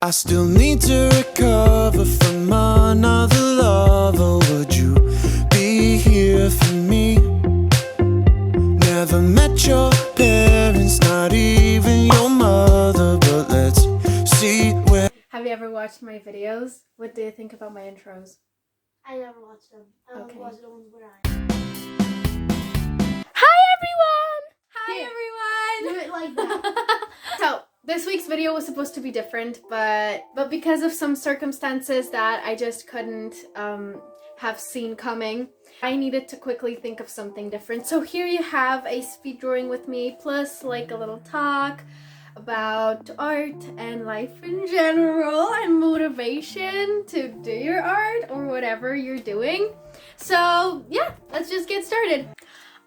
I still need to recover from another lover. Would you be here for me? Never met your parents, not even your mother, but let's see where. Have you ever watched my videos? What do you think about my intros? I never watched them. I only Okay. watched the ones where I... Hi everyone! Hi Here. everyone! Do it like that. So, this week's video was supposed to be different, but because of some circumstances that I just couldn't have seen coming, I needed to quickly think of something different. So here you have a speed drawing with me, plus like a little talk about art and life in general and motivation to do your art or whatever you're doing. So yeah, let's just get started.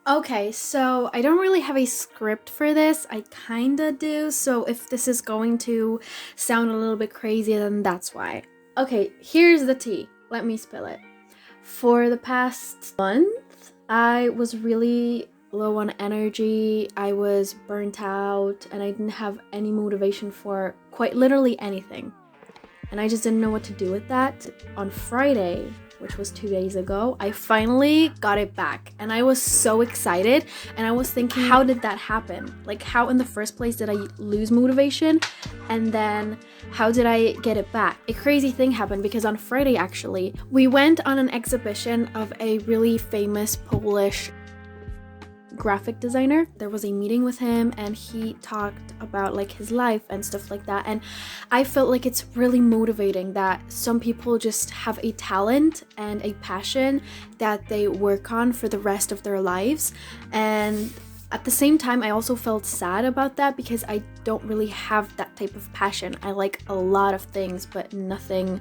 Okay, so I don't really have a script for this. I kinda do, so if this is going to sound a little bit crazy, then that's why. Okay, here's the tea. Let me spill it. For the past month, I was really low on energy. I was burnt out, and I didn't have any motivation for quite literally anything. And I just didn't know what to do with that. On Friday, which was 2 days ago, I finally got it back, and I was so excited. And I was thinking, how did that happen? Like, how in the first place did I lose motivation, and then how did I get it back? A crazy thing happened, because on Friday actually we went on an exhibition of a really famous Polish graphic designer. There was a meeting with him, and he talked about like his life and stuff like that, and I felt like it's really motivating that some people just have a talent and a passion that they work on for the rest of their lives. And at the same time, I also felt sad about that, because I don't really have that type of passion. I like a lot of things, but nothing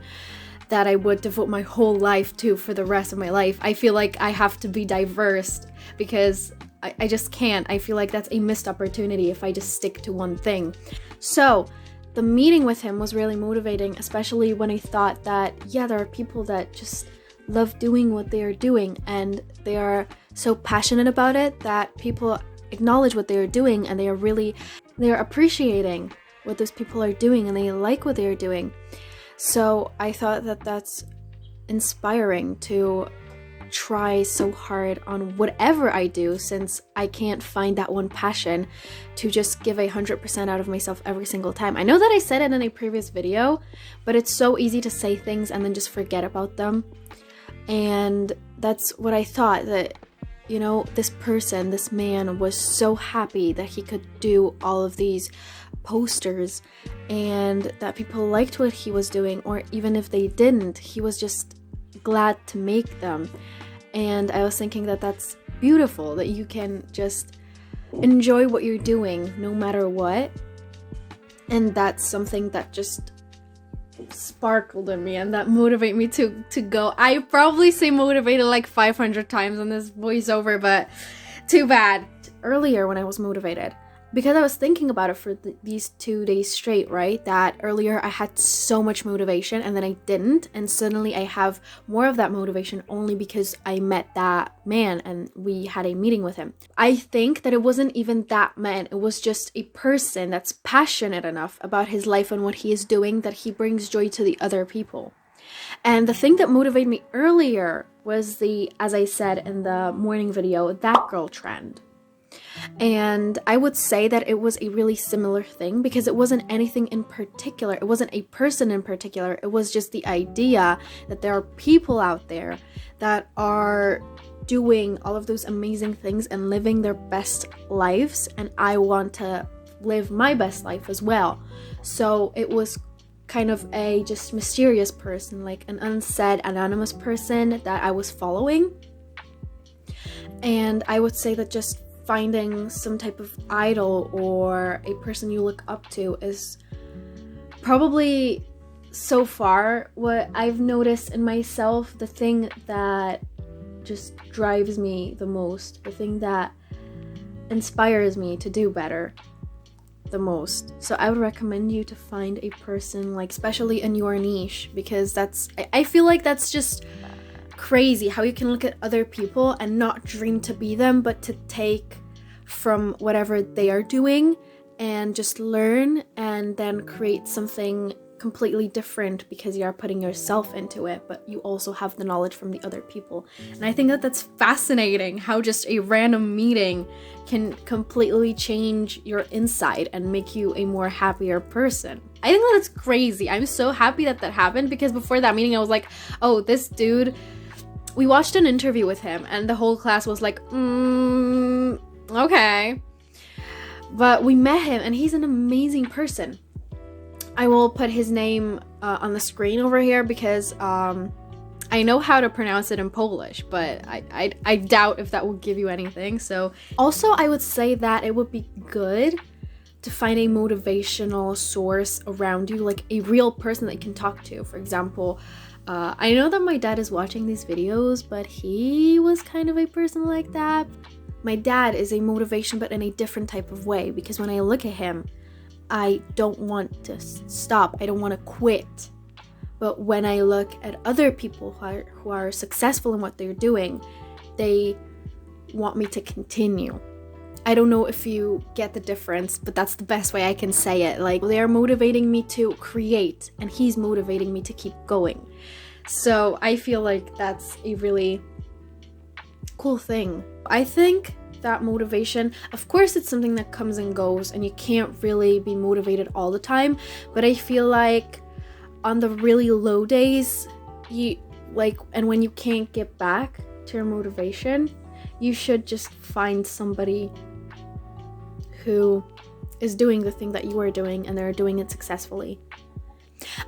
that I would devote my whole life to for the rest of my life. I feel like I have to be diverse, because I just can't. I feel like that's a missed opportunity if I just stick to one thing. So the meeting with him was really motivating, especially when I thought that, yeah, there are people that just love doing what they are doing, and they are so passionate about it that people acknowledge what they are doing, and they are appreciating what those people are doing, and they like what they are doing. So I thought that that's inspiring to try so hard on whatever I do, since I can't find that one passion, to just give 100% out of myself every single time. I know that I said it in a previous video, but it's so easy to say things and then just forget about them. And that's what I thought, that, you know, this man was so happy that he could do all of these posters, and that people liked what he was doing, or even if they didn't, he was just glad to make them. And I was thinking that that's beautiful, that you can just enjoy what you're doing no matter what. And that's something that just sparkled in me, and that motivated me to go. I probably say motivated like 500 times on this voiceover, but too bad. Earlier when I was motivated, because I was thinking about it for these 2 days straight, right? That earlier I had so much motivation, and then I didn't, and suddenly I have more of that motivation only because I met that man and we had a meeting with him. I think that it wasn't even that man, it was just a person that's passionate enough about his life and what he is doing that he brings joy to the other people. And the thing that motivated me earlier was as I said in the morning video, that girl trend. And I would say that it was a really similar thing, because it wasn't anything in particular. It wasn't a person in particular. It was just the idea that there are people out there that are doing all of those amazing things and living their best lives, and I want to live my best life as well. So it was kind of a just mysterious person, like an unsaid anonymous person that I was following. And I would say that just finding some type of idol or a person you look up to is probably, so far, what I've noticed in myself, the thing that just drives me the most, the thing that inspires me to do better the most. So I would recommend you to find a person, like, especially in your niche, because I feel like that's just crazy how you can look at other people and not dream to be them, but to take from whatever they are doing and just learn and then create something completely different because you are putting yourself into it, but you also have the knowledge from the other people. And I think that that's fascinating, how just a random meeting can completely change your inside and make you a more happier person. I think that's crazy. I'm so happy that that happened, because before that meeting I was like, oh, this dude, we watched an interview with him and the whole class was like, okay. But we met him and he's an amazing person. I will put his name on the screen over here because I know how to pronounce it in Polish, but I doubt if that will give you anything. So also I would say that it would be good to find a motivational source around you, like a real person that you can talk to. For example, I know that my dad is watching these videos, but he was kind of a person like that. My dad is a motivation, but in a different type of way, because when I look at him, I don't want to stop. I don't want to quit. But when I look at other people who are successful in what they're doing, they want me to continue. I don't know if you get the difference, but that's the best way I can say it. Like, they are motivating me to create, and he's motivating me to keep going. So I feel like that's a really cool thing. I think that motivation, of course, it's something that comes and goes, and you can't really be motivated all the time, but I feel like on the really low days, and when you can't get back to your motivation, you should just find somebody who is doing the thing that you are doing and they're doing it successfully.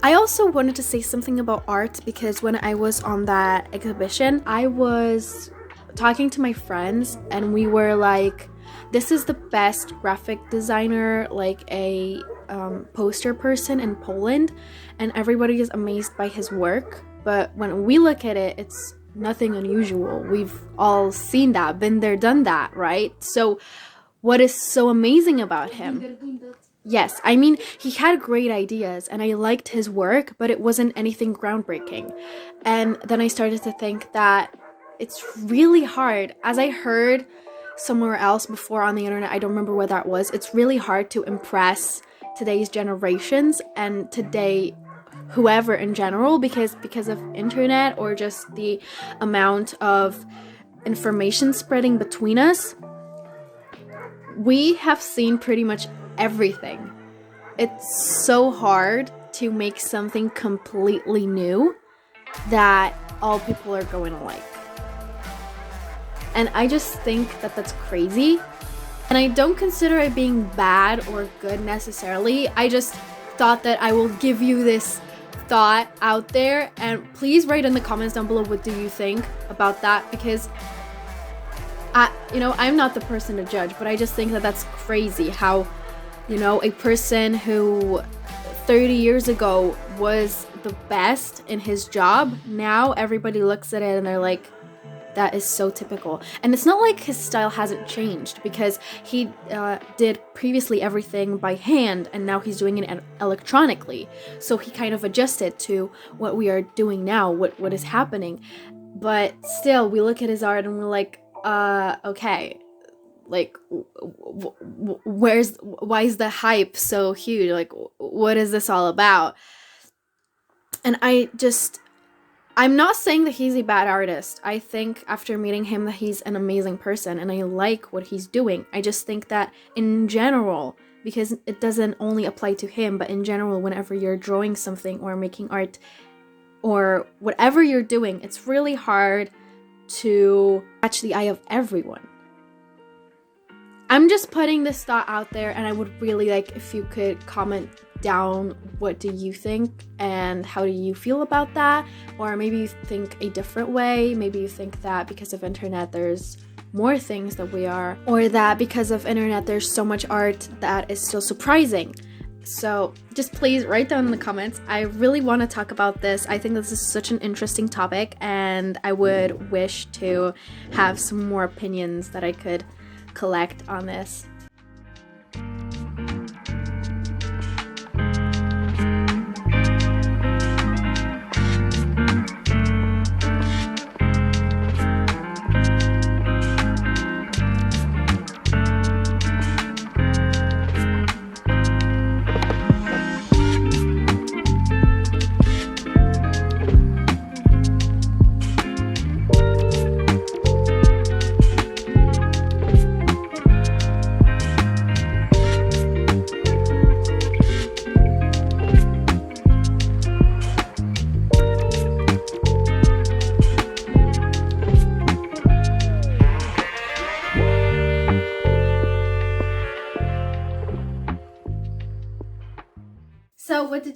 I also wanted to say something about art, because when I was on that exhibition, I was talking to my friends and we were like, this is the best graphic designer, like a poster person in Poland, and everybody is amazed by his work. But when we look at it, it's nothing unusual. We've all seen that, been there, done that, right? So what is so amazing about him? Yes, I mean, he had great ideas and I liked his work, but it wasn't anything groundbreaking. And then I started to think that it's really hard, as I heard somewhere else before on the internet, I don't remember where that was, it's really hard to impress today's generations and today whoever in general, because of internet or just the amount of information spreading between us. We have seen pretty much everything. It's so hard to make something completely new that all people are going to like. And I just think that that's crazy. And I don't consider it being bad or good necessarily. I just thought that I will give you this thought out there, and please write in the comments down below what do you think about that, because I'm not the person to judge, but I just think that that's crazy how, a person who 30 years ago was the best in his job, now everybody looks at it and they're like, that is so typical. And it's not like his style hasn't changed, because he did previously everything by hand and now he's doing it electronically. So he kind of adjusted to what we are doing now, what is happening. But still, we look at his art and we're like, okay, like, why is the hype so huge? Like, what is this all about? And I'm not saying that he's a bad artist. I think after meeting him that he's an amazing person and I like what he's doing. I just think that in general, because it doesn't only apply to him, but in general, whenever you're drawing something or making art or whatever you're doing, it's really hard to catch the eye of everyone. I'm just putting this thought out there, and I would really like if you could comment down what do you think and how do you feel about that, or maybe you think a different way. Maybe you think that because of internet there's more things that we are, or that because of internet there's so much art that is still surprising. So just please write down in the comments. I really want to talk about this. I think this is such an interesting topic, and I would wish to have some more opinions that I could collect on this.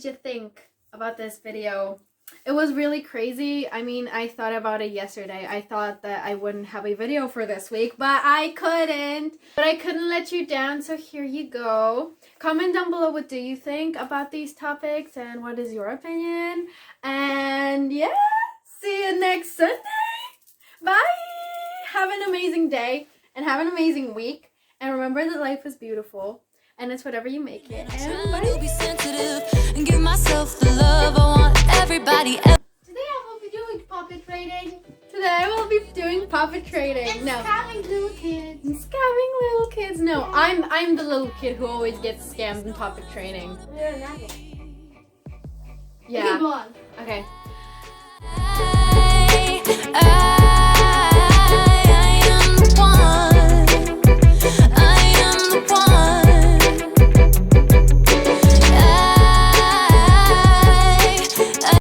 did you think about this video? It was really crazy. I mean, I thought about it yesterday. I thought that I wouldn't have a video for this week, but I couldn't. But I couldn't let you down, so here you go. Comment down below what do you think about these topics and what is your opinion. And yeah, see you next Sunday. Bye. Have an amazing day and have an amazing week. And remember that life is beautiful and it's whatever you make it. And bye. To be sensitive and give myself the love I want everybody else. Today I will be doing puppet trading. Today we'll be doing puppet trading. And No. scamming little kids. And scamming little kids. No, I'm the little kid who always gets scammed in puppet trading. You're not. Yeah. Big one. Okay.